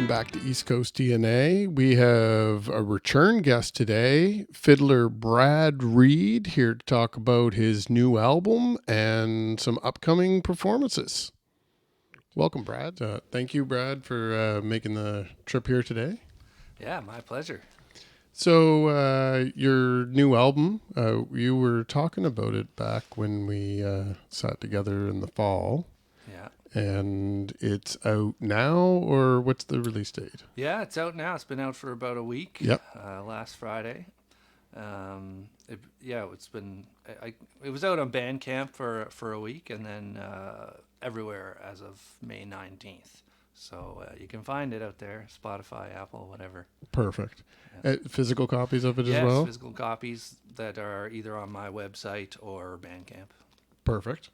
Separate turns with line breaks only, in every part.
welcome back to East Coast DNA. We have a return guest today, fiddler Brad Reid, here to talk about his new album and some upcoming performances. Welcome, Brad. Thank you, Brad, for making the trip here today.
Yeah, my pleasure.
So your new album, you were talking about it back when we sat together in the fall.
Yeah.
And it's out now, or what's the release date?
Yeah, it's out now. It's been out for about a week.
Yep.
Last Friday. It's been. It was out on Bandcamp for a week, and then everywhere as of May 19th. So you can find it out there, Spotify, Apple, whatever.
Perfect. Yeah. Physical copies of it as well?
Yes, physical copies that are either on my website or Bandcamp.
Perfect.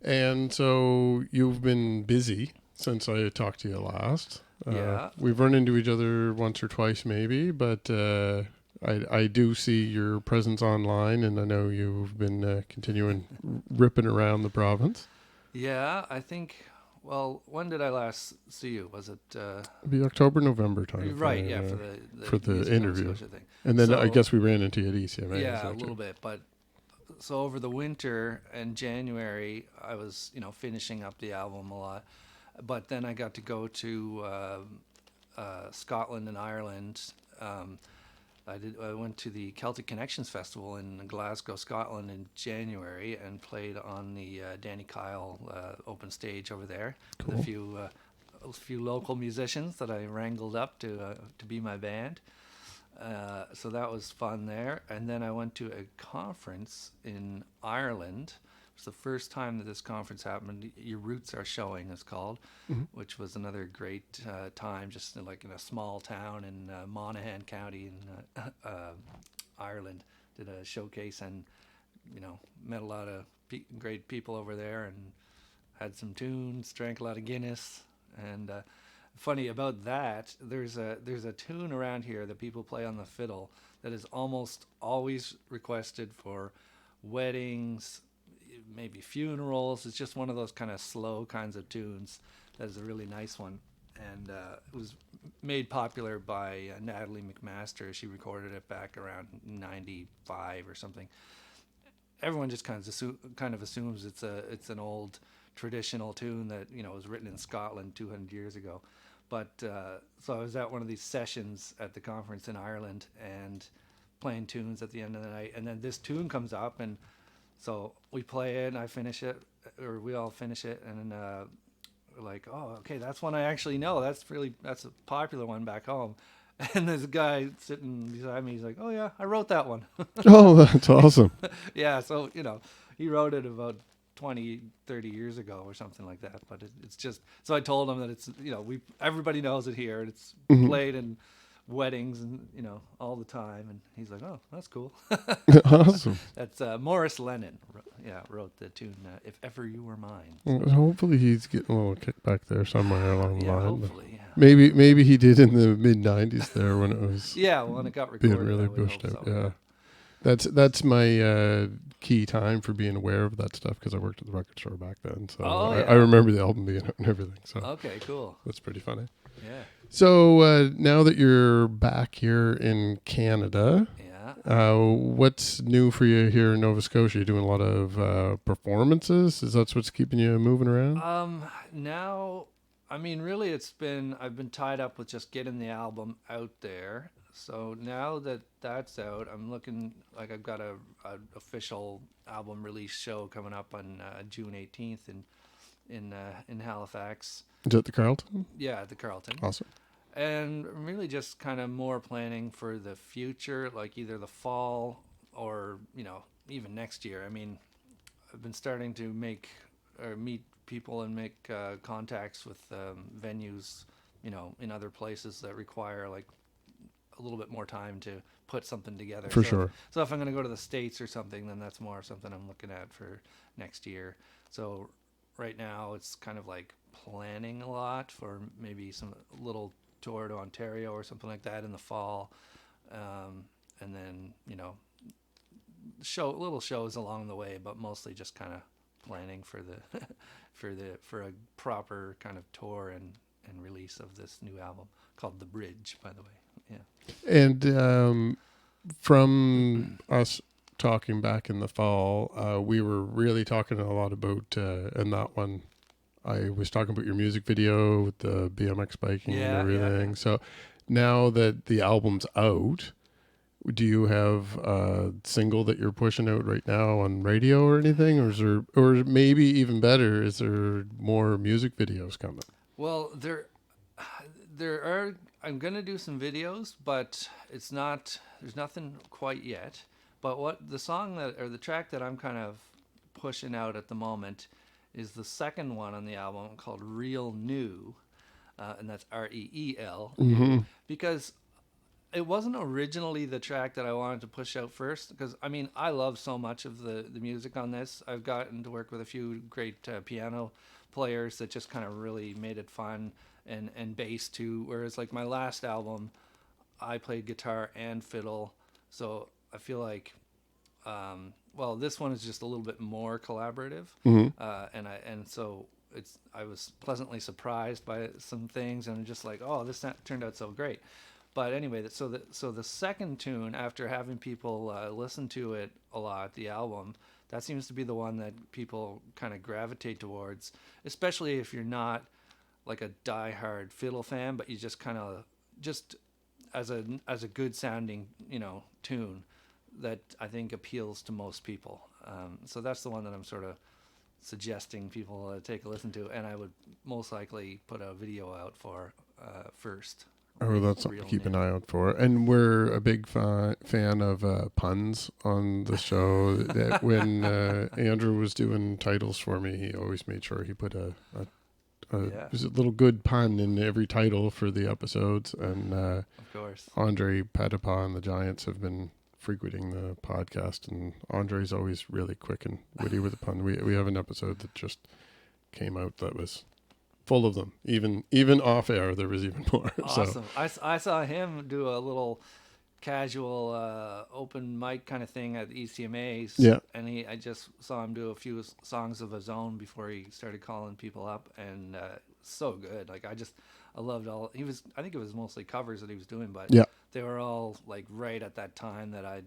And so you've been busy since I talked to you last.
Yeah.
We've run into each other once or twice maybe, but I do see your presence online, and I know you've been continuing ripping around the province.
Yeah, I think... Well, when did I last see you? Was it...
It'd be October, November time.
Right, yeah,
for the interview.
Thing.
And then I guess we ran into you at ECMA.
Yeah, a little bit, but... So over the winter and January, I was, finishing up the album a lot. But then I got to go to Scotland and Ireland. I went to the Celtic Connections Festival in Glasgow, Scotland in January and played on the Danny Kyle open stage over there.
Cool.
With a few local musicians that I wrangled up to be my band. So that was fun there. And then I went to a conference in Ireland. It was the first time that this conference happened. Your Roots Are Showing, it's called, which was another great time, just in a small town in Monaghan County in Ireland. Did a showcase and, met a lot of great people over there and had some tunes, drank a lot of Guinness, and... Funny about that, there's a tune around here that people play on the fiddle that is almost always requested for weddings, maybe funerals. It's just one of those kind of slow kinds of tunes. That is a really nice one, and it was made popular by Natalie McMaster. She recorded it back around '95 or something. Everyone just kind of assumes it's an old traditional tune that was written in Scotland 200 years ago. But so I was at one of these sessions at the conference in Ireland and playing tunes at the end of the night, and then this tune comes up, and so we play it and I finish it, or we all finish it, and we're like, oh, okay, that's one I actually know. That's a popular one back home. And there's a guy sitting beside me. He's like, oh yeah, I wrote that one.
Oh, that's awesome.
Yeah, so he wrote it about 20, 30 years ago or something like that. But it's just, so I told him that it's, everybody knows it here, and it's played in weddings and, all the time. And he's like, oh, that's cool.
Awesome.
That's Morris Lennon. Wrote the tune, If Ever You Were Mine.
Well, hopefully he's getting a little kickback there somewhere along the line.
Hopefully, yeah.
Maybe he did in the mid-90s there when it was
when it got recorded.
being really pushed out.
So.
Yeah. That's my key time for being aware of that stuff, because I worked at the record store back then. So I remember the album being out and everything. So
okay, cool.
That's pretty funny.
Yeah.
So now that you're back here in Canada, what's new for you here in Nova Scotia? You doing a lot of performances? Is that what's keeping you moving around?
Now, I mean, really, I've been tied up with just getting the album out there. So now that that's out, I'm looking like I've got a official album release show coming up on June 18th in Halifax.
Is it the Carlton?
Yeah, at the Carlton.
Awesome.
And really just kind of more planning for the future, like either the fall or, even next year. I mean, I've been starting to meet people and make contacts with venues, in other places that require like a little bit more time to put something together.
For sure.
So if I'm going to go to the States or something, then that's more something I'm looking at for next year. So right now it's kind of like planning a lot for maybe some little tour to Ontario or something like that in the fall. And then, little shows along the way, but mostly just kind of planning for the for a proper kind of tour and and release of this new album called The Bridge, by the way. Yeah.
And from us talking back in the fall, we were really talking a lot about, and that one, I was talking about your music video with the BMX biking and everything. So now that the album's out, do you have a single that you're pushing out right now on radio or anything? Or is there, or maybe even better, is there more music videos coming?
Well, there are. I'm gonna do some videos, but it's not. There's nothing quite yet. But what the song that or the track that I'm kind of pushing out at the moment is the second one on the album called "Real New," and that's REEL,
Mm-hmm.
because it wasn't originally the track that I wanted to push out first. Because I mean, I love so much of the music on this. I've gotten to work with a few great piano players that just kind of really made it fun, and bass too. Whereas like my last album, I played guitar and fiddle, so I feel like well, this one is just a little bit more collaborative,
Mm-hmm.
and so I was pleasantly surprised by some things, and just like, oh, this turned out so great. But anyway, so the second tune, after having people listen to it a lot, the album, that seems to be the one that people kind of gravitate towards, especially if you're not like a diehard fiddle fan, but you just kind of just as a good sounding tune that I think appeals to most people. So that's the one that I'm sort of suggesting people take a listen to, and I would most likely put a video out for first.
Oh, that's something to keep an eye out for. And we're a big fan of puns on the show. That when Andrew was doing titles for me, he always made sure he put a there's a little good pun in every title for the episodes. And
of course,
Andre Patapa and the Giants have been frequenting the podcast, and Andre's always really quick and witty with a pun. We have an episode that just came out that was full of them. Even off air, there was even more.
Awesome.
So.
I saw him do a little casual open mic kind of thing at the ECMAs.
Yeah.
And I just saw him do a few songs of his own before he started calling people up, and so good. Like I loved all. I think it was mostly covers that he was doing, but
Yeah.
they were all like right at that time that I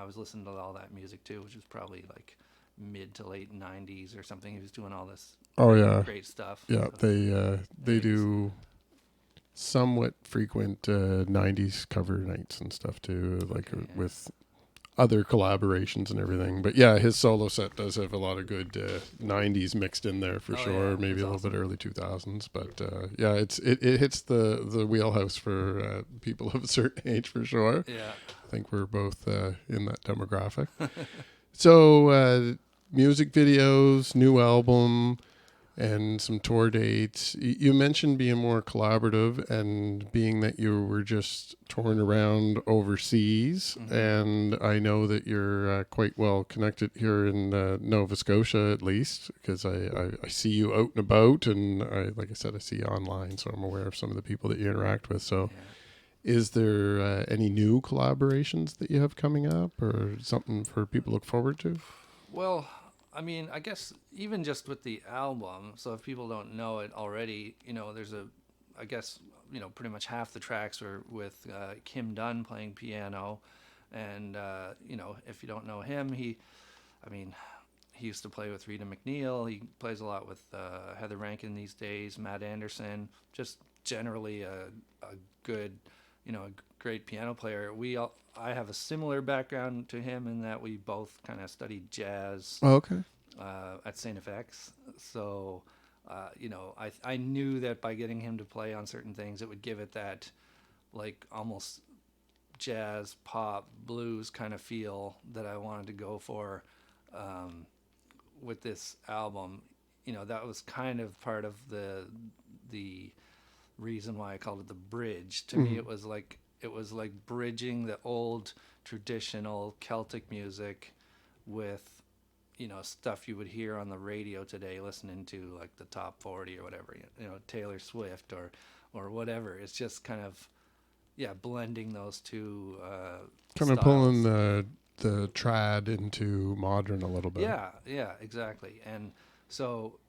was listening to all that music too, which was probably like mid to late 90s or something. He was doing all this great stuff.
Yeah,
so
they do somewhat frequent 90s cover nights and stuff too, like with other collaborations and everything. But yeah, his solo set does have a lot of good 90s mixed in there for sure.
Yeah,
maybe a little
awesome.
bit early 2000s, but yeah, it hits the wheelhouse for people of a certain age for sure.
Yeah,
I think we're both in that demographic. So music videos, new album, and some tour dates. You mentioned being more collaborative, and being that you were just touring around overseas.
Mm-hmm.
And I know that you're quite well connected here in Nova Scotia, at least, because I see you out and about, and like I said, I see you online, so I'm aware of some of the people that you interact with. So is there any new collaborations that you have coming up, or something for people to look forward to?
Well, I mean, I guess even just with the album, so if people don't know it already, there's I guess, pretty much half the tracks are with Kim Dunn playing piano. And, if you don't know him, he used to play with Rita McNeil. He plays a lot with Heather Rankin these days, Matt Anderson, just generally a good, a great piano player. I have a similar background to him in that we both kind of studied jazz at St. FX. So, I knew that by getting him to play on certain things, it would give it that like almost jazz, pop, blues kind of feel that I wanted to go for with this album. That was kind of part of the reason why I called it The Bridge. To me, it was like bridging the old traditional Celtic music with stuff you would hear on the radio today, listening to like the top 40 or whatever, Taylor Swift or whatever. It's just kind of blending those two
kind of
styles.
pulling the trad into modern a little bit.
Yeah, exactly. And so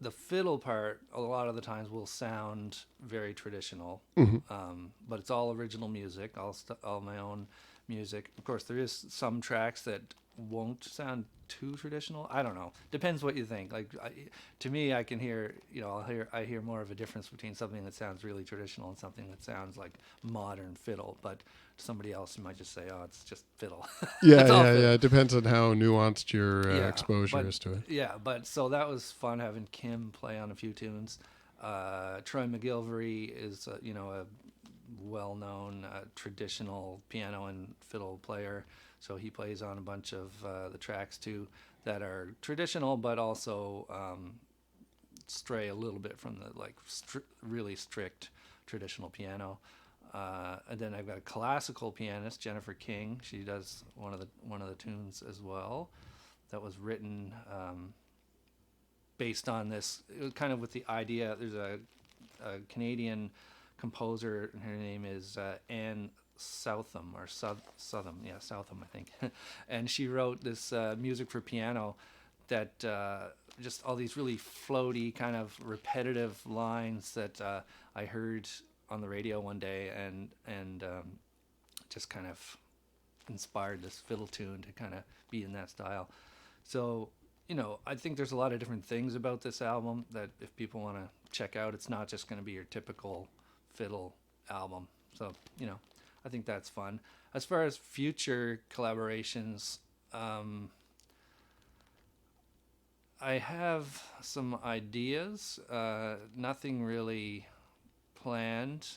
the fiddle part a lot of the times will sound very traditional,
Hmm.
but it's all original music, all my own music. Of course, there is some tracks that won't sound too traditional. I don't know. Depends what you think. To me, I can hear, I hear more of a difference between something that sounds really traditional and something that sounds like modern fiddle. But to somebody else, you might just say, "Oh, it's just fiddle."
Yeah,
It's all
yeah, yeah.
fiddle.
It depends on how nuanced your
Yeah,
exposure
but
is to it.
but so that was fun having Kim play on a few tunes. Troy McGilvery is a well-known traditional piano and fiddle player, so he plays on a bunch of the tracks too that are traditional, but also stray a little bit from the really strict traditional piano. And then I've got a classical pianist, Jennifer King. She does one of the tunes as well. That was written based on this, kind of with the idea. There's a Canadian composer, and her name is Anne Southam or Southam, yeah, Southam, I think. And she wrote this music for piano that just all these really floaty, kind of repetitive lines that I heard on the radio one day, and just kind of inspired this fiddle tune to kind of be in that style. So, I think there's a lot of different things about this album that if people want to check out, it's not just going to be your typical fiddle album. So, I think that's fun. As far as future collaborations, I have some ideas, nothing really planned.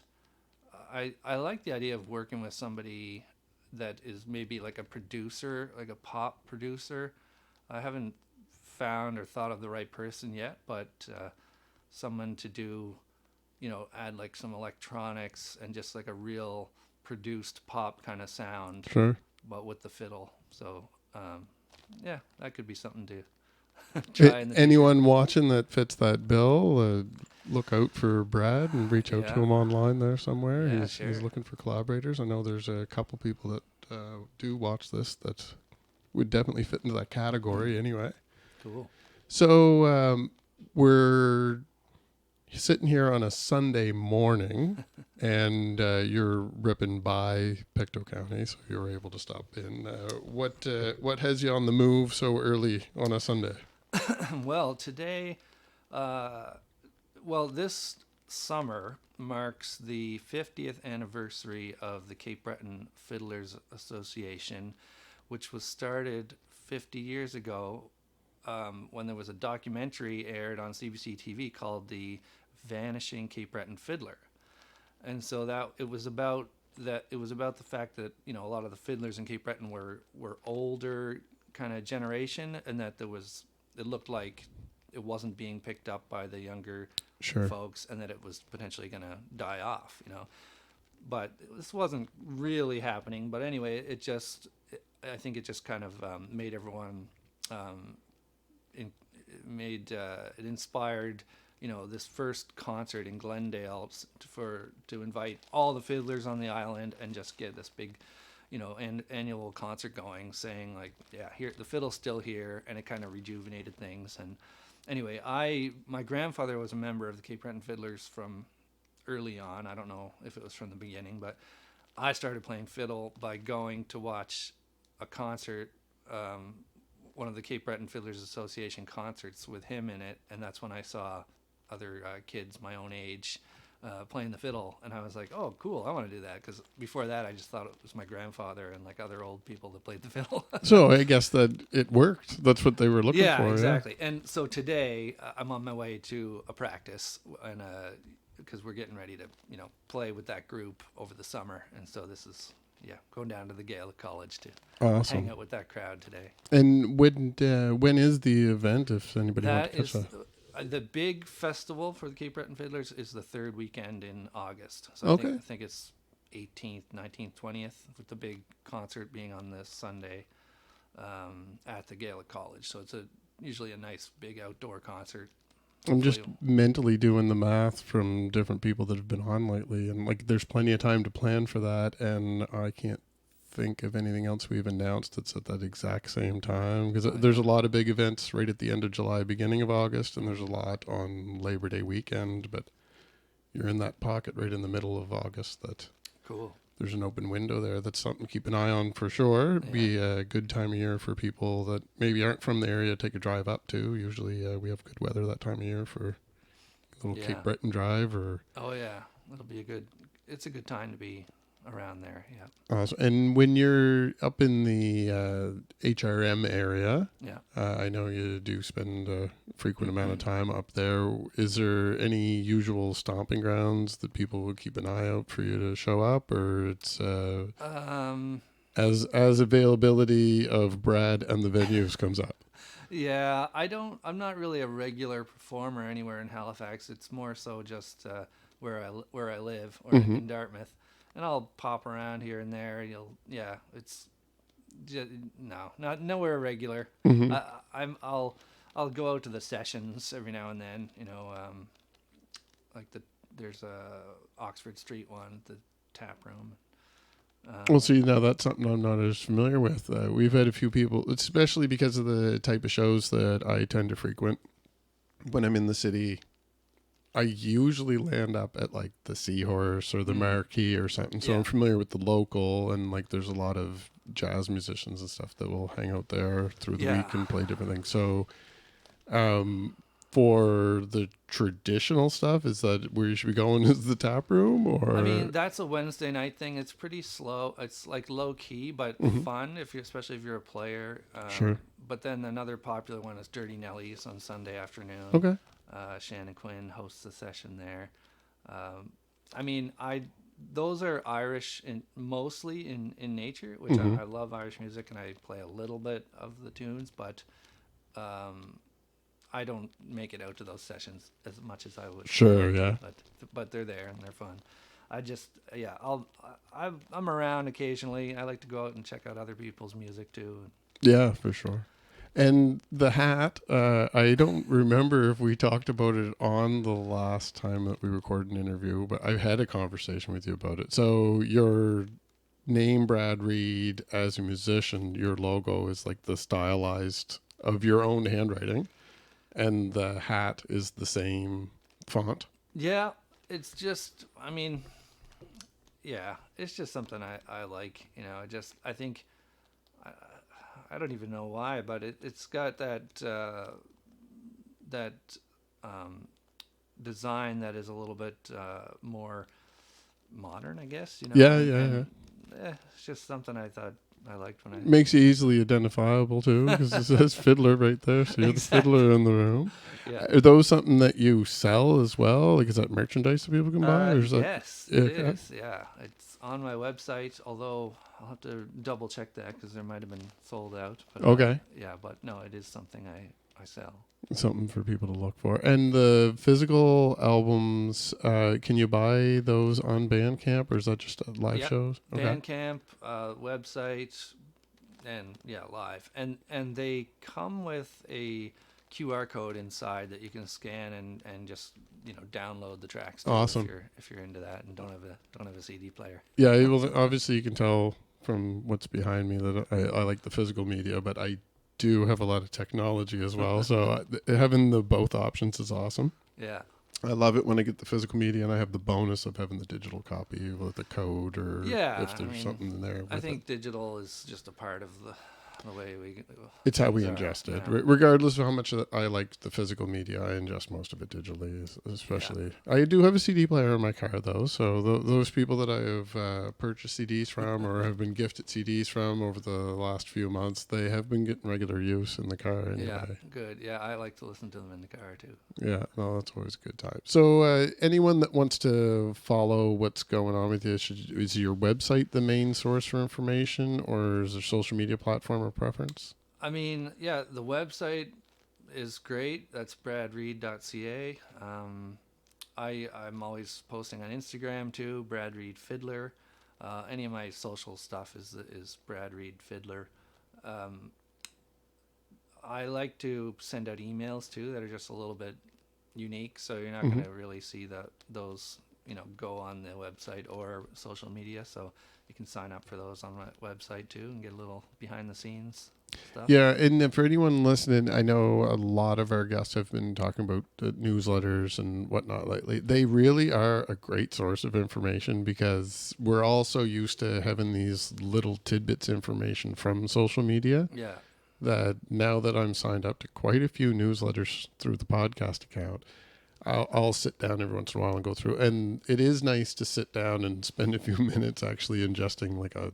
I like the idea of working with somebody that is maybe like a producer, like a pop producer. I haven't found or thought of the right person yet, but someone to do, add like some electronics and just like a real produced pop kind of sound,
Sure.
but with the fiddle. So, yeah, that could be something to try in the future.
Anyone watching that fits that bill, look out for Brad and reach out to
Yeah,
him online there somewhere.
yeah,
He's
sure.
looking for collaborators. I know there's a couple people that do watch this that would definitely fit into that category anyway.
Cool.
So we're sitting here on a Sunday morning, and you're ripping by Pictou County, so you're able to stop in. What has you on the move so early on a Sunday?
Well, today, uh, this summer marks the 50th anniversary of the Cape Breton Fiddlers Association, which was started 50 years ago when there was a documentary aired on CBC TV called The Vanishing Cape Breton Fiddler. And so that it was about the fact that a lot of the fiddlers in Cape Breton were older kind of generation, and that it looked like it wasn't being picked up by the younger
Sure.
folks, and that it was potentially going to die off. But this wasn't really happening. But anyway, I think it just kind of made everyone, it inspired, this first concert in Glendale to invite all the fiddlers on the island and just get this big, annual concert going, saying like, yeah, here the fiddle's still here, and it kind of rejuvenated things. And anyway, my grandfather was a member of the Cape Breton Fiddlers from early on. I don't know if it was from the beginning, but I started playing fiddle by going to watch a concert, one of the Cape Breton Fiddlers Association concerts with him in it, and that's when I saw other kids my own age playing the fiddle, and I was like, oh, cool, I want to do that, because before that I just thought it was my grandfather and like other old people that played the fiddle.
So I guess that it worked. That's what they were looking
Yeah,
for.
exactly. And so today I'm on my way to a practice, and because we're getting ready to play with that group over the summer, and so this is going down to the Gaelic College to
Yeah.
hang
Awesome.
out with that crowd today.
And when is the event? If anybody wants
That
to catch
is
that.
the big festival for the Cape Breton Fiddlers is the third weekend in August. So
Okay.
I think it's 18th, 19th, 20th, with the big concert being on this Sunday at the Gaelic College. So it's usually a nice big outdoor concert.
I'm just
Hopefully-
mentally doing the math from different people that have been on lately, and like there's plenty of time to plan for that, and I can't think of anything else we've announced that's at that exact same time, because
Oh,
there's a
yeah.
lot of big events right at the end of July, beginning of August, and there's a lot on Labor Day weekend. But you're in that pocket right in the middle of August that
Cool.
there's an open window there. That's something to keep an eye on for sure. It'd
Yeah.
be a good time of year for people that maybe aren't from the area to take a drive up to. Usually we have good weather that time of year for a little
Yeah.
Cape Breton drive or
Oh yeah. It'll be a good. It's a good time to be around there. Yeah.
and when you're up in the HRM area,
Yeah.
I know you do spend a frequent amount of time up there. Is there any usual stomping grounds that people would keep an eye out for you to show up, or it's
Um.
as availability of Brad and the venues comes up?
Yeah. I don't. I'm not really a regular performer anywhere in Halifax. It's more so just where I live or
Mm-hmm.
in Dartmouth, and I'll pop around here and there. Yeah. It's just, no, not nowhere regular.
Mm-hmm.
I'll go out to the sessions every now and then. Like there's a Oxford Street one, the tap room.
Well, see, now that's something I'm not as familiar with. We've had a few people, especially because of the type of shows that I tend to frequent. When I'm in the city, I usually land up at like the Seahorse or the Marquee or something. So
Yeah.
I'm familiar with the local, and like there's a lot of jazz musicians and stuff that will hang out there through the
Yeah.
week and play different things. So, for the traditional stuff, is that where you should be going? Is the tap room, or
I mean, that's a Wednesday night thing. It's pretty slow. It's like low key, but
Mhm.
fun especially if you're a player.
Sure.
But then another popular one is Dirty Nellies on Sunday afternoon.
Okay.
Shannon Quinn hosts a session there. I mean, those are Irish mostly in nature, which
Mhm.
I love Irish music and I play a little bit of the tunes, but I don't make it out to those sessions as much as I would
Sure.
like to,
Yeah.
but they're there and they're fun. I just yeah, I'm around occasionally. I like to go out and check out other people's music too.
Yeah, for sure. And the hat, I don't remember if we talked about it on the last time that we recorded an interview, but I've had a conversation with you about it. So your name, Brad Reid, as a musician, your logo is like the stylized of your own handwriting, and the hat is the same font.
Yeah, it's just I mean, yeah, it's just something I like. I think I don't even know why, but it's got that um, design that is a little bit more modern, I guess.
Yeah,
And
yeah, yeah.
it's just something I thought I liked when I
Makes you easily identifiable too, because it says fiddler right there. So you're the fiddler
exactly.
in the room.
Yeah.
Are those something that you sell as well? Like, is that merchandise that people can buy, or is that
Yes,
yeah,
it
okay?
is. Yeah, it's on my website. Although I'll have to double check that because there might have been sold out. But
Okay,
yeah, but no, it is something I sell.
something for people to look for. And the physical albums, can you buy those on Bandcamp, or is that just live
Yep,
shows? Okay,
Bandcamp website, and yeah, live, and they come with a QR code inside that you can scan and just download the tracks to
awesome.
if you're into that and don't have a CD player.
Yeah, well, obviously you can tell from what's behind me that I like the physical media, but I do have a lot of technology as well. So having the both options is awesome.
Yeah,
I love it when I get the physical media and I have the bonus of having the digital copy with a code or
yeah.
if
I
there's
mean,
something in there with
I
it.
think digital is just a part of the way
It's how we
things are.
ingest it.
You know?
Regardless of how much I like the physical media, I ingest most of it digitally, especially. I do have a CD player in my car, though. So those people that I have purchased CDs from or have been gifted CDs from over the last few months, they have been getting regular use in the car anyway.
Yeah, good. Yeah, I like to listen to them in the car too.
Yeah, no, that's always a good time. So anyone that wants to follow what's going on with you, is your website the main source for information, or is there social media platform or preference?
I mean, yeah, the website is great. That's bradreid.ca. I'm always posting on Instagram too, Brad Reid Fiddler. Any of my social stuff is Brad Reid Fiddler. I like to send out emails too that are just a little bit unique, so you're not going to really see those go on the website or social media. So you can sign up for those on my website too and get a little behind the scenes stuff.
Yeah, and for anyone listening, I know a lot of our guests have been talking about the newsletters and whatnot lately. They really are a great source of information because we're all so used to having these little tidbits information from social media
Yeah.
that now that I'm signed up to quite a few newsletters through the podcast account, I'll sit down every once in a while and go through. And it is nice to sit down and spend a few minutes actually ingesting like a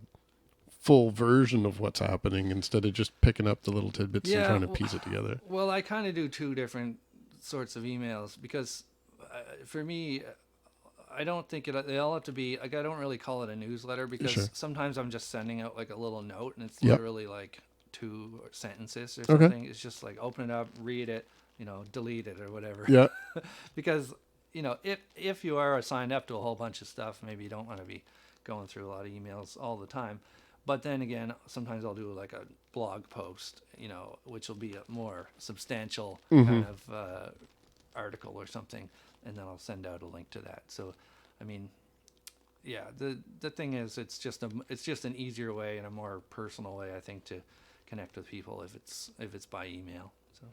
full version of what's happening instead of just picking up the little tidbits and trying to piece it together.
Well, I kind of do two different sorts of emails because for me, I don't think they all have to be like, I don't really call it a newsletter because sometimes I'm just sending out like a little note and it's literally like 2 sentences or something. It's just like open it up, read it, delete it or whatever.
Yeah.
Because, if you are signed up to a whole bunch of stuff, maybe you don't want to be going through a lot of emails all the time. But then again, sometimes I'll do like a blog post, which will be a more substantial kind of article or something, and then I'll send out a link to that. So, I mean, yeah, the thing is, it's just an easier way and a more personal way, I think, to connect with people if it's by email. So.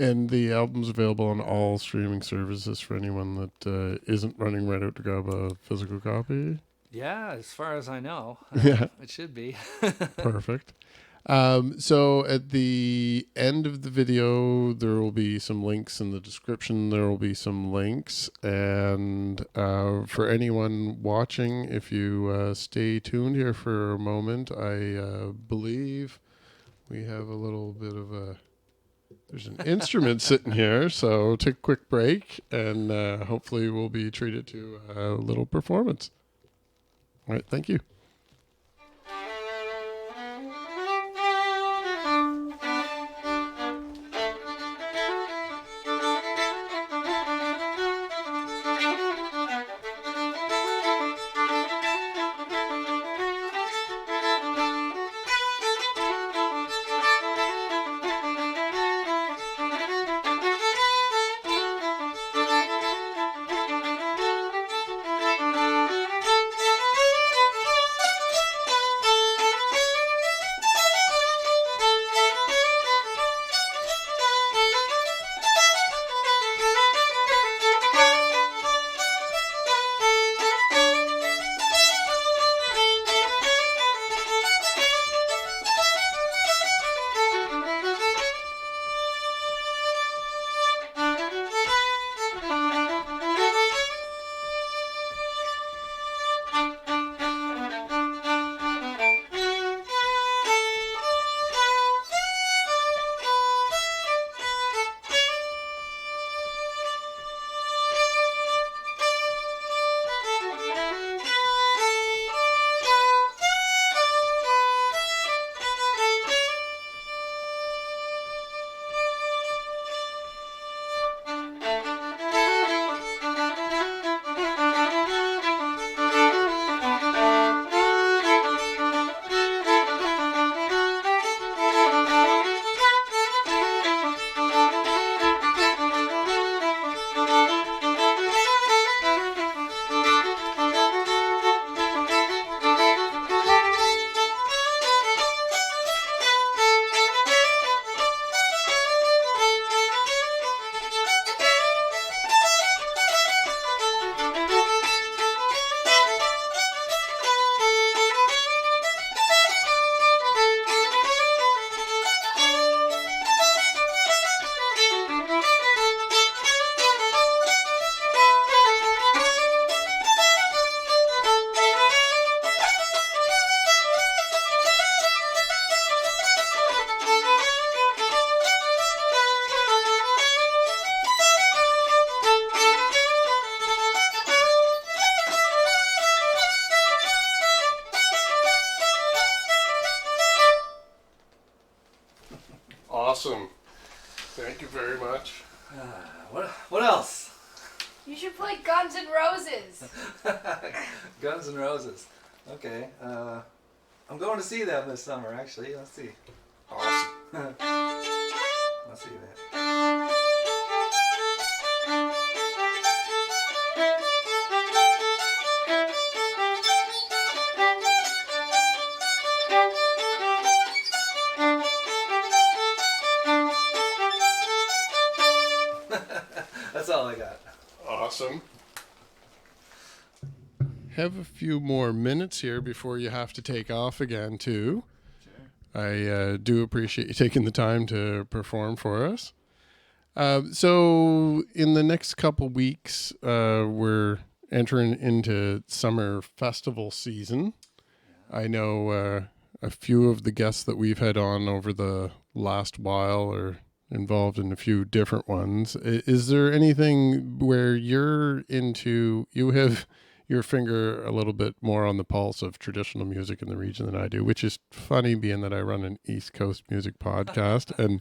And the album's available on all streaming services for anyone that isn't running right out to grab a physical copy.
Yeah, as far as I know, it should be.
Perfect. So at the end of the video, there will be some links in the description. There will be some links. And for anyone watching, if you stay tuned here for a moment, I believe we have a little bit of there's an instrument sitting here. So take a quick break and hopefully we'll be treated to a little performance. All right, thank you. Awesome. Thank you very much.
What else?
You should play Guns N' Roses.
Guns N' Roses. Okay. I'm going to see them this summer, actually. Let's see.
Awesome.
Let's see that.
Awesome. Have a few more minutes here before you have to take off again, too.
Sure.
I do appreciate you taking the time to perform for us. So in the next couple weeks, we're entering into summer festival season. I know a few of the guests that we've had on over the last while are involved in a few different ones. Is there anything where you have your finger a little bit more on the pulse of traditional music in the region than I do, which is funny being that I run an East Coast music podcast and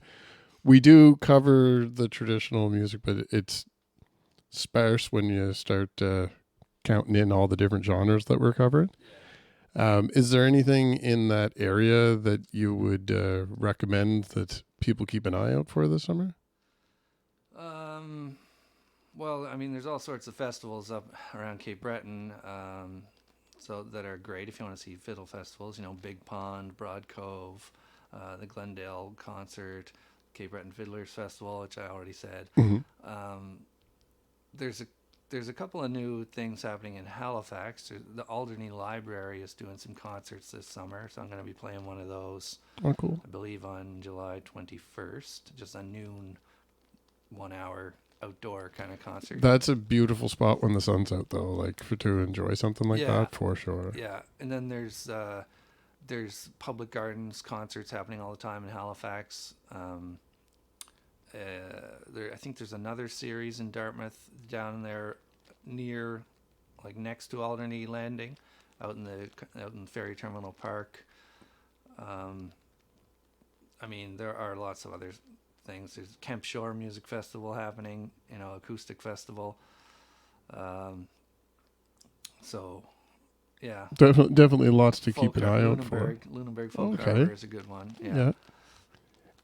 we do cover the traditional music, but it's sparse when you start counting in all the different genres that we're covering. Is there anything in that area that you would recommend that people keep an eye out for this summer?
Well, I mean, there's all sorts of festivals up around Cape Breton, so that are great if you want to see fiddle festivals. You know, Big Pond, Broad Cove, the Glendale concert, Cape Breton Fiddlers Festival, which I already said.
Mm-hmm.
There's a couple of new things happening in Halifax. The Alderney Library is doing some concerts this summer, so I'm going to be playing one of those.
Oh, cool.
I believe on July 21st, just a noon, 1 hour outdoor kind of concert.
That's a beautiful spot when the sun's out, though, like to enjoy something like
Yeah.
that, for sure.
Yeah, and then there's Public Gardens concerts happening all the time in Halifax. I think there's another series in Dartmouth down there near, like next to Alderney Landing, out in Ferry Terminal Park. I mean, there are lots of other things. There's Kemp Shore Music Festival happening, acoustic festival. So, yeah.
Definitely lots to keep
Folk
an eye out for.
Lunenburg Folk
Okay.
Harbor is a good one.
Yeah.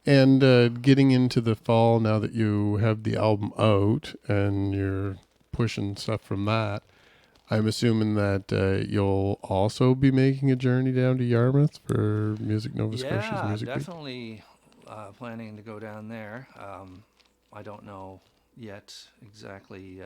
And getting into the fall, now that you have the album out and you're pushing stuff from that, I'm assuming that you'll also be making a journey down to Yarmouth for Music Nova Scotia's Music Week.
Definitely planning to go down there. I don't know yet exactly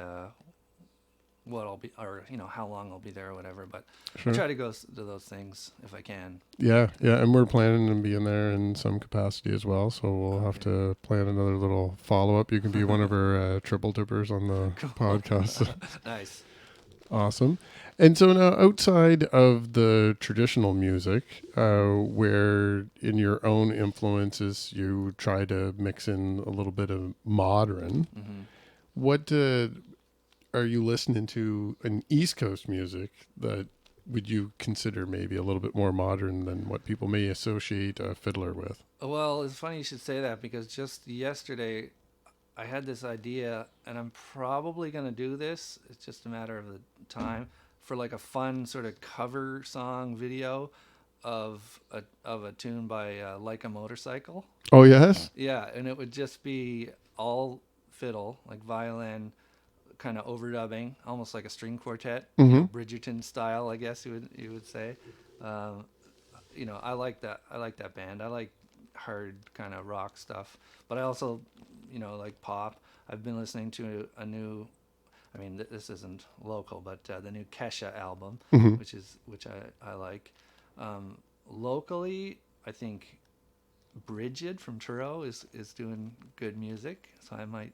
what I'll be, or how long I'll be there or whatever, but
Sure.
I try to go to those things if I can.
Yeah, and we're planning on being there in some capacity as well, so we'll have to plan another little follow-up. You can be one of our triple dippers on the podcast.
Nice.
Awesome. And so now, outside of the traditional music, where in your own influences you try to mix in a little bit of modern,
Mm-hmm.
what are you listening to in East Coast music that would you consider maybe a little bit more modern than what people may associate a fiddler with?
Well, it's funny you should say that, because just yesterday I had this idea, and I'm probably going to do this. It's just a matter of the time, for like a fun sort of cover song video of a tune by Like a Motorcycle.
Oh, yes?
Yeah, and it would just be all fiddle, like violin, kind of overdubbing, almost like a string quartet,
Mm-hmm.
Bridgerton style, I guess you would say. I like that. I like that band. I like hard kind of rock stuff, but I also, like pop. I've been listening to a new. I mean, this isn't local, but the new Kesha album,
Mm-hmm.
which I like. Locally, I think Bridget from Truro is doing good music, so I might.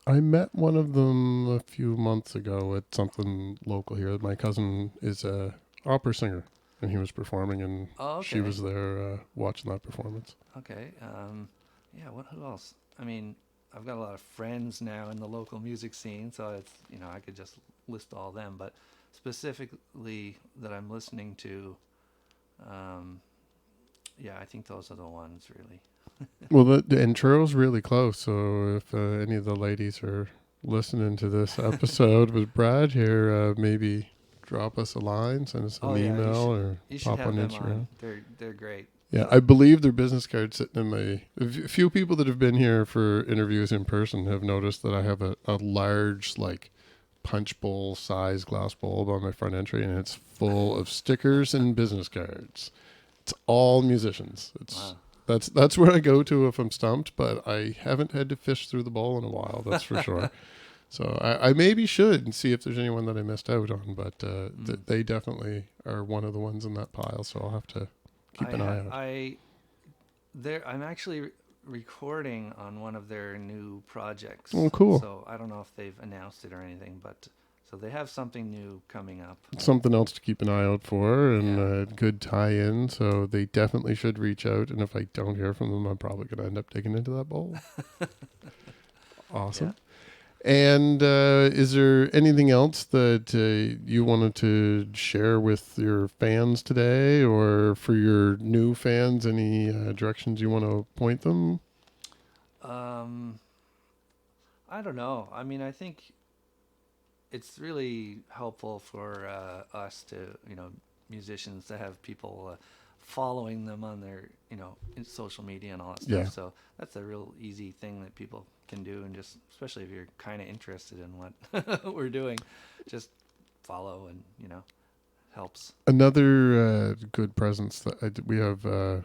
I met one of them a few months ago at something local here. My cousin is a opera singer, and he was performing, and she was there watching that performance.
Okay. Who else? I mean, I've got a lot of friends now in the local music scene, so it's I could just list all them, but specifically that I'm listening to, I think those are the ones really.
Well, and Truro's really close, so if any of the ladies are listening to this episode with Brad here, maybe drop us a line, send us an email, or pop on Instagram.
They're great.
Yeah, I believe their business card's sitting in a few people that have been here for interviews in person have noticed that I have a large, like, punch bowl size glass bulb on my front entry, and it's full of stickers and business cards. It's all musicians.
Wow.
That's where I go to if I'm stumped, but I haven't had to fish through the bowl in a while, that's for sure. So I maybe should see if there's anyone that I missed out on, but they definitely are one of the ones in that pile. So I'll have to keep an eye out.
I'm actually recording on one of their new projects.
Oh, cool.
So I don't know if they've announced it or anything, but so they have something new coming up.
Something else to keep an eye out for, and
Yeah.
a good tie-in. So they definitely should reach out. And if I don't hear from them, I'm probably going to end up digging into that bowl. Awesome.
Yeah.
And is there anything else that you wanted to share with your fans today, or for your new fans, any directions you want to point them?
I don't know. I mean, I think it's really helpful for us to, musicians to have people following them on their, in social media and all that stuff.
Yeah.
So that's a real easy thing that people can do, and just especially if you're kind of interested in what we're doing, just follow and helps.
Another good presence that we have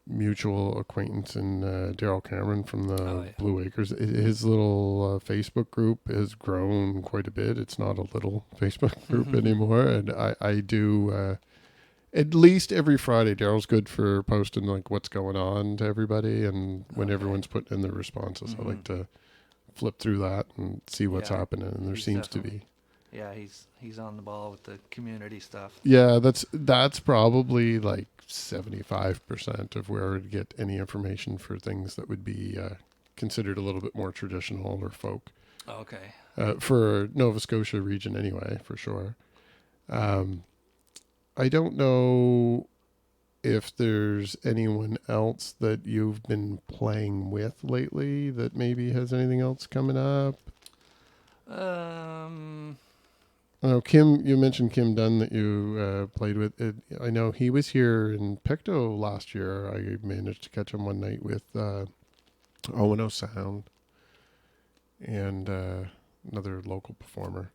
mutual acquaintance in Daryl Cameron from the
Oh, yeah.
Blue Acres. His little Facebook group has grown quite a bit. It's not a little Facebook group anymore, and I do at least every Friday. Daryl's good for posting like what's going on to everybody, and when
Okay.
everyone's putting in their responses, I like to flip through that and see what's
Yeah,
happening. And there
he's
seems to
definitely-
be.
Yeah, he's on the ball with the community stuff.
Yeah, that's probably like 75% of where I'd get any information for things that would be considered a little bit more traditional or folk.
Okay.
For Nova Scotia region anyway, for sure. I don't know if there's anyone else that you've been playing with lately that maybe has anything else coming up. I know Kim. You mentioned Kim Dunn that you played with. I know he was here in Pictou last year. I managed to catch him one night with O&O Sound and another local performer.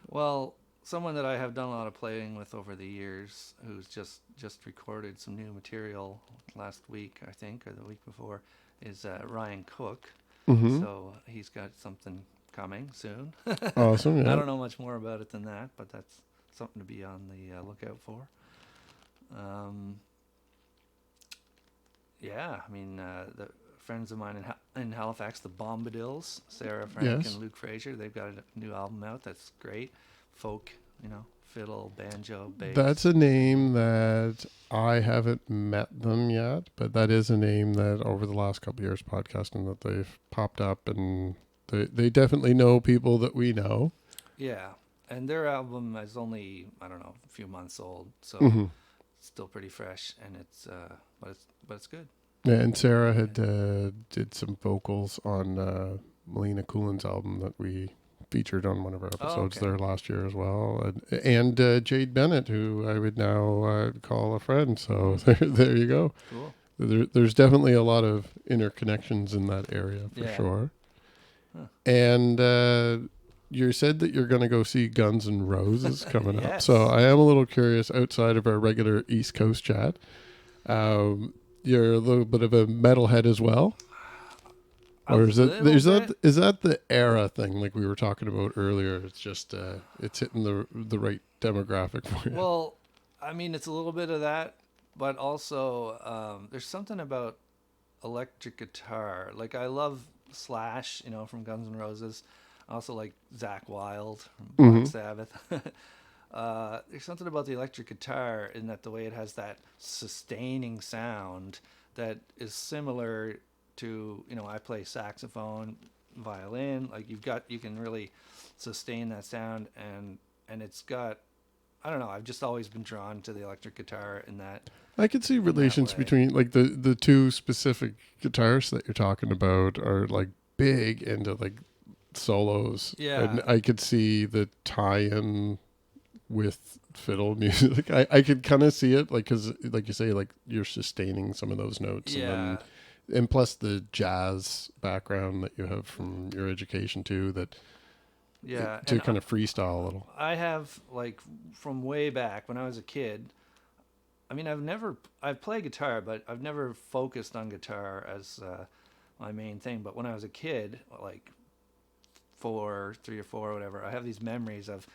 Well, someone that I have done a lot of playing with over the years, who's just recorded some new material last week, I think, or the week before, is Ryan Cook.
Mm-hmm.
So he's got something coming soon.
Awesome. Yeah.
I don't know much more about it than that, but that's something to be on the lookout for. Yeah, I mean, the friends of mine in Halifax, the Bombadils, Sarah Frank
Yes.
and Luke Fraser, they've got a new album out that's great. Folk, fiddle, banjo, bass.
That's a name that I haven't met them yet, but that is a name that over the last couple of years podcasting that they've popped up, and they definitely know people that we know.
Yeah, and their album is only, I don't know, a few months old, so it's still pretty fresh, and but it's good.
Yeah, and Sarah had did some vocals on Melina Coolin's album that we featured on one of our episodes
okay.
there last year as well, and Jade Bennett, who I would now call a friend. So there you go.
Cool.
There's definitely a lot of interconnections in that area for sure.
Huh.
And you said that you're going to go see Guns N' Roses coming up.
Yes.
So I am a little curious outside of our regular East Coast chat. You're a little bit of a metalhead as well. Or is that the era thing like we were talking about earlier? It's just it's hitting the right demographic for you.
Well, I mean, it's a little bit of that, but also there's something about electric guitar. Like I love Slash, from Guns N' Roses. I also like Zakk Wylde from Black Sabbath. There's something about the electric guitar in that the way it has that sustaining sound that is similar to, I play saxophone, violin. Like you can really sustain that sound, and it's got, I don't know, I've just always been drawn to the electric guitar in that.
I could see relations between like the two specific guitarists that you're talking about are like big into like solos.
Yeah.
And I could see the tie-in with fiddle music. I could kind of see it, like, because like you say, like you're sustaining some of those notes.
Yeah.
And plus the jazz background that you have from your education too, that to kind of freestyle a little.
I have, like, from way back when I was a kid, I mean, I've played guitar, but I've never focused on guitar as my main thing. But when I was a kid, like 3 or 4 or whatever, I have these memories of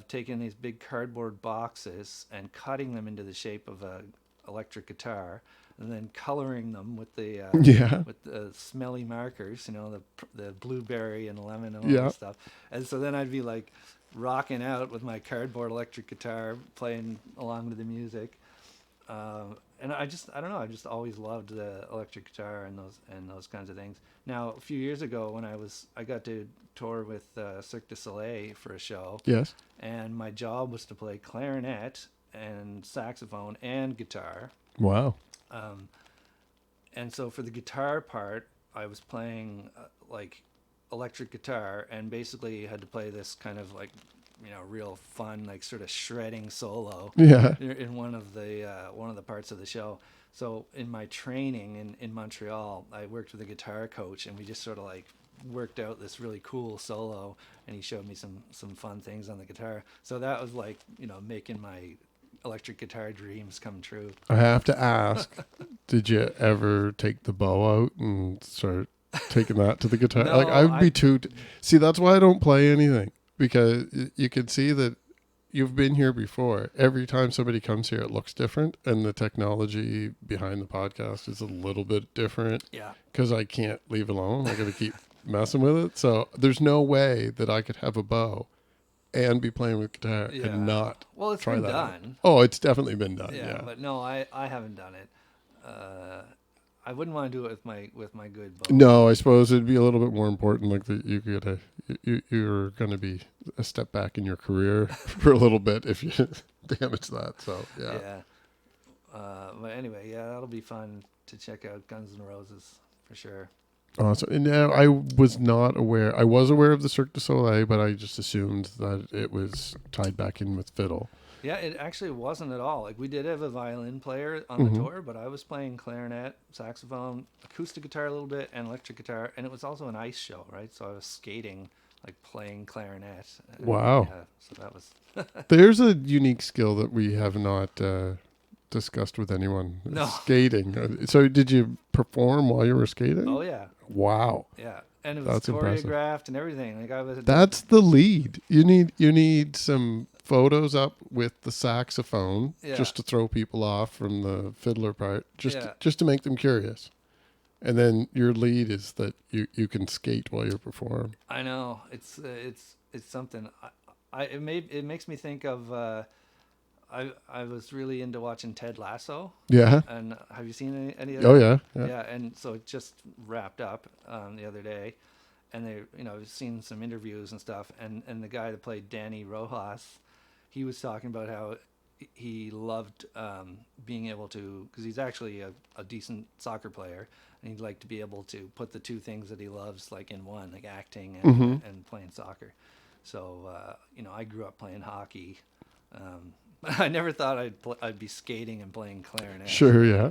taking these big cardboard boxes and cutting them into the shape of a electric guitar, and then coloring them with the
Yeah.
with the smelly markers, the blueberry and lemon and all
Yeah.
this stuff. And so then I'd be like rocking out with my cardboard electric guitar, playing along to the music. And I don't know, I just always loved the electric guitar and those kinds of things. Now, a few years ago, when I got to tour with Cirque du Soleil for a show,
Yes.
and my job was to play clarinet and saxophone and guitar.
Wow.
And so for the guitar part, I was playing like electric guitar, and basically had to play this kind of like, real fun, like sort of shredding solo
Yeah.
in one of the parts of the show. So in my training in Montreal, I worked with a guitar coach, and we just sort of like worked out this really cool solo, and he showed me some fun things on the guitar. So that was like, making my electric guitar dreams come true.
I have to ask, did you ever take the bow out and start taking that to the guitar?
No,
Like, I would be too... See, that's why I don't play anything, because you can see that you've been here before. Every time somebody comes here, it looks different, and the technology behind the podcast is a little bit different.
Yeah.
Because I can't leave alone. I got to keep messing with it. So there's no way that I could have a bow and be playing with guitar and not
Well, it's
try
been
that out.
done.
Oh, it's definitely been done.
Yeah,
Yeah.
but no, I haven't done it. I wouldn't want to do it with my good bow.
No, I suppose it'd be a little bit more important. Like that, you're going to be a step back in your career for a little bit if you damage that. So yeah.
Yeah. But anyway, yeah, that'll be fun to check out Guns N' Roses for sure.
Awesome. And now I was not aware. I was aware of the Cirque du Soleil, but I just assumed that it was tied back in with fiddle.
Yeah, it actually wasn't at all. Like, we did have a violin player on the tour, but I was playing clarinet, saxophone, acoustic guitar a little bit, and electric guitar. And it was also an ice show, right? So I was skating, like playing clarinet.
Wow.
Yeah, so that was...
There's a unique skill that we have not discussed with anyone.
No.
Skating. So did you perform while you were skating?
Oh, yeah.
Wow.
Yeah. And it was
That's impressive.
choreographed and everything. Like, I was...
That's the lead. You need some photos up with the saxophone just to throw people off from the fiddler part, just to make them curious. And then your lead is that you can skate while you perform.
I know, it's something. It makes me think of. I was really into watching Ted Lasso.
Yeah.
And have you seen any of
Oh
that?
yeah.
Yeah, and so it just wrapped up the other day, and I've seen some interviews and stuff, and the guy that played Danny Rojas, he was talking about how he loved being able to, because he's actually a decent soccer player, and he'd like to be able to put the two things that he loves like in one, like acting and playing soccer. So I grew up playing hockey. I never thought I'd be skating and playing clarinet.
Sure, yeah.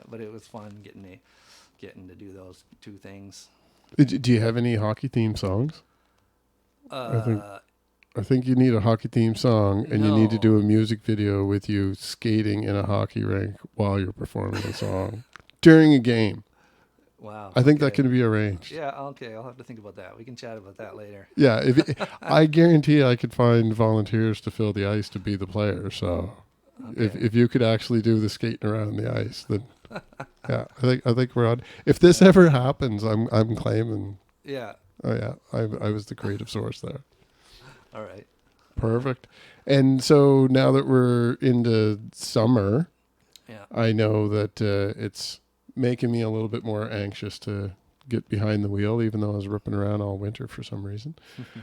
But it was fun getting to do those two things.
Do you have any hockey theme songs? I think you need a hockey theme song, and you need to do a music video with you skating in a hockey rink while you're performing a song during a game.
Wow.
I think that can be arranged.
Yeah, okay. I'll have to think about that. We can chat about that later.
Yeah, I guarantee I could find volunteers to fill the ice to be the player. So if you could actually do the skating around the ice, then yeah, I think we're on. If this ever happens, I'm claiming.
Yeah.
Oh yeah, I was the creative source there.
All right.
Perfect. And so now that we're into summer, I know that it's making me a little bit more anxious to get behind the wheel, even though I was ripping around all winter for some reason.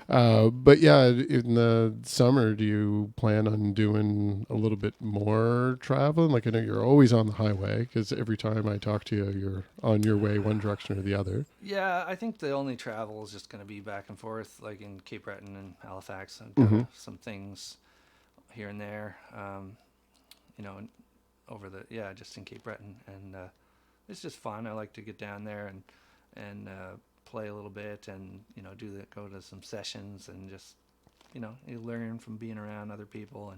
But yeah, in the summer, do you plan on doing a little bit more traveling? Like, I know you're always on the highway, because every time I talk to you, you're on your way one direction or the other.
Yeah, I think the only travel is just going to be back and forth, like in Cape Breton and Halifax. I've got some things here and there, just in Cape Breton. And it's just fun. I like to get down there and play a little bit, and go to some sessions, and just you learn from being around other people,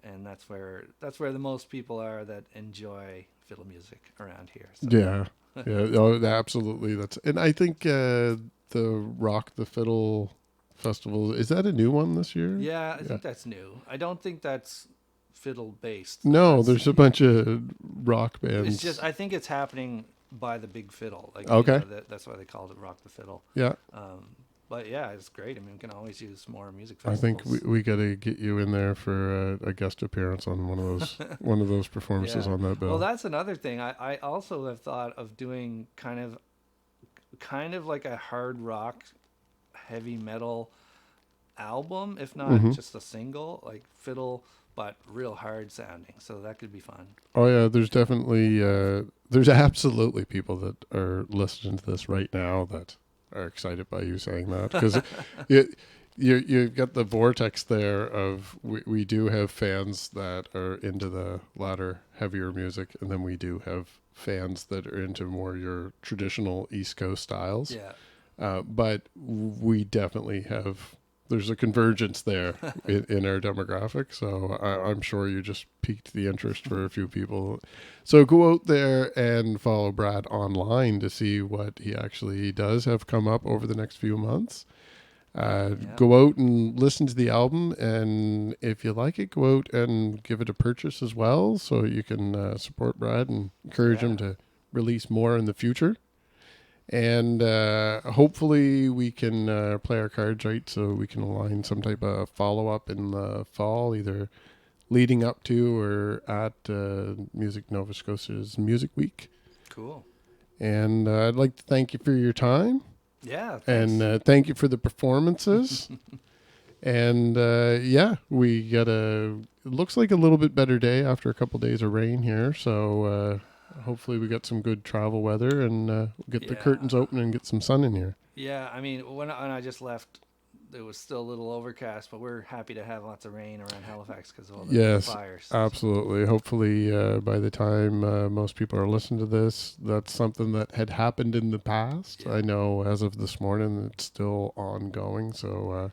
and that's where the most people are that enjoy fiddle music around here. So.
Yeah. Yeah. Oh, absolutely. And I think the Rock the Fiddle Festival, is that a new one this year?
Yeah, I think that's new. I don't think that's fiddle based.
No, there's a bunch of rock bands.
It's just I think it's happening by the Big Fiddle. Like,
okay.
That's why they called it Rock the Fiddle.
Yeah.
But yeah, it's great. I mean, we can always use more music
I
festivals.
think we got to get you in there for a guest appearance on one of those performances on that bill.
Well, that's another thing. I also have thought of doing kind of like a hard rock, heavy metal album, if not just a single, like fiddle, but real hard sounding. So that could be fun.
Oh yeah, there's definitely there's absolutely people that are listening to this right now that are excited by you saying that, because you've got the vortex there of we do have fans that are into the latter heavier music, and then we do have fans that are into more your traditional East Coast styles.
Yeah.
But we definitely have, there's a convergence there in our demographic. So I'm sure you just piqued the interest for a few people. So go out there and follow Brad online to see what he actually does have come up over the next few months. Go out and listen to the album, and if you like it, go out and give it a purchase as well, so you can support Brad and encourage him to release more in the future. And hopefully we can play our cards right, so we can align some type of follow-up in the fall, either leading up to or at Music Nova Scotia's Music Week.
Cool.
And I'd like to thank you for your time.
Yeah.
Thanks. And thank you for the performances. And we got it looks like a little bit better day after a couple days of rain here. So hopefully we got some good travel weather, and we'll get the curtains open and get some sun in here.
Yeah, I mean, when I just left, it was still a little overcast, but we're happy to have lots of rain around Halifax because of all the fires.
Absolutely. Hopefully by the time most people are listening to this, that's something that had happened in the past. Yeah. I know as of this morning, it's still ongoing. So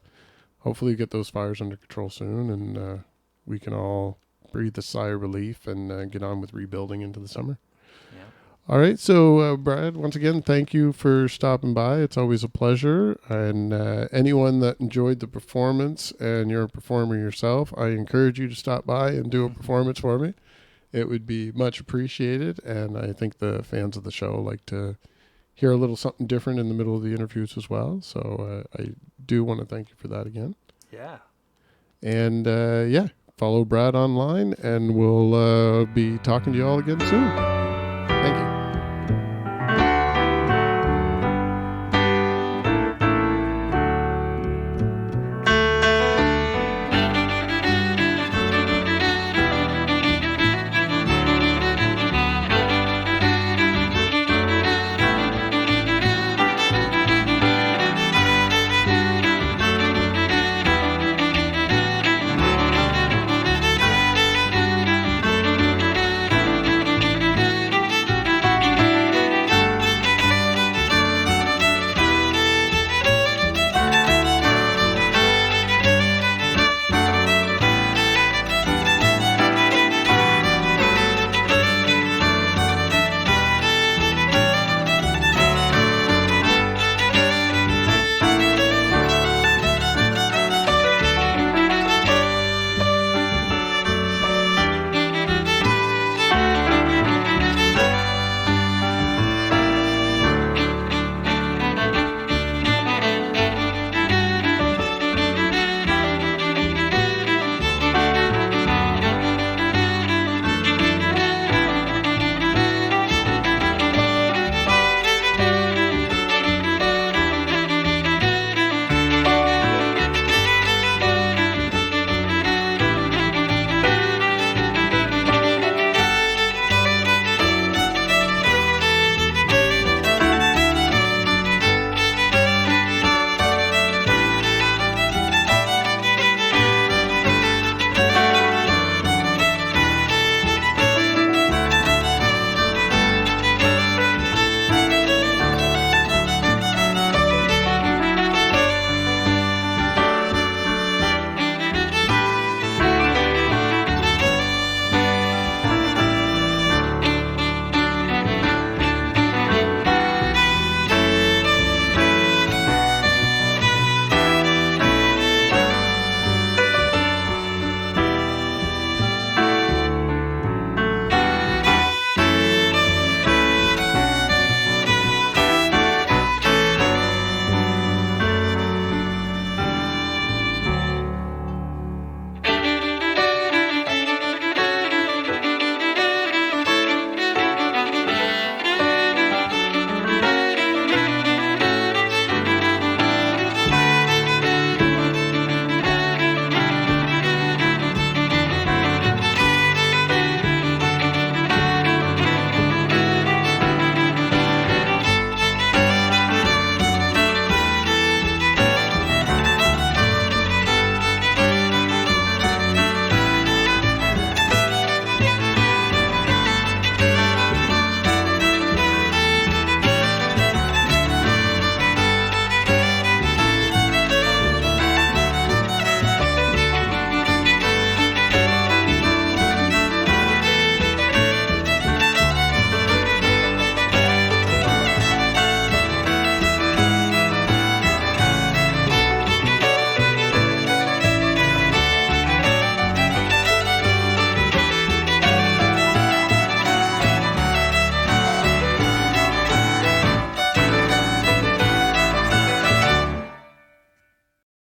hopefully get those fires under control soon, and we can all breathe a sigh of relief and get on with rebuilding into the summer. All right. So, Brad, once again, thank you for stopping by. It's always a pleasure. And anyone that enjoyed the performance and you're a performer yourself, I encourage you to stop by and do a performance for me. It would be much appreciated. And I think the fans of the show like to hear a little something different in the middle of the interviews as well. So I do want to thank you for that again.
Yeah.
And follow Brad online, and we'll be talking to you all again soon. Thank you.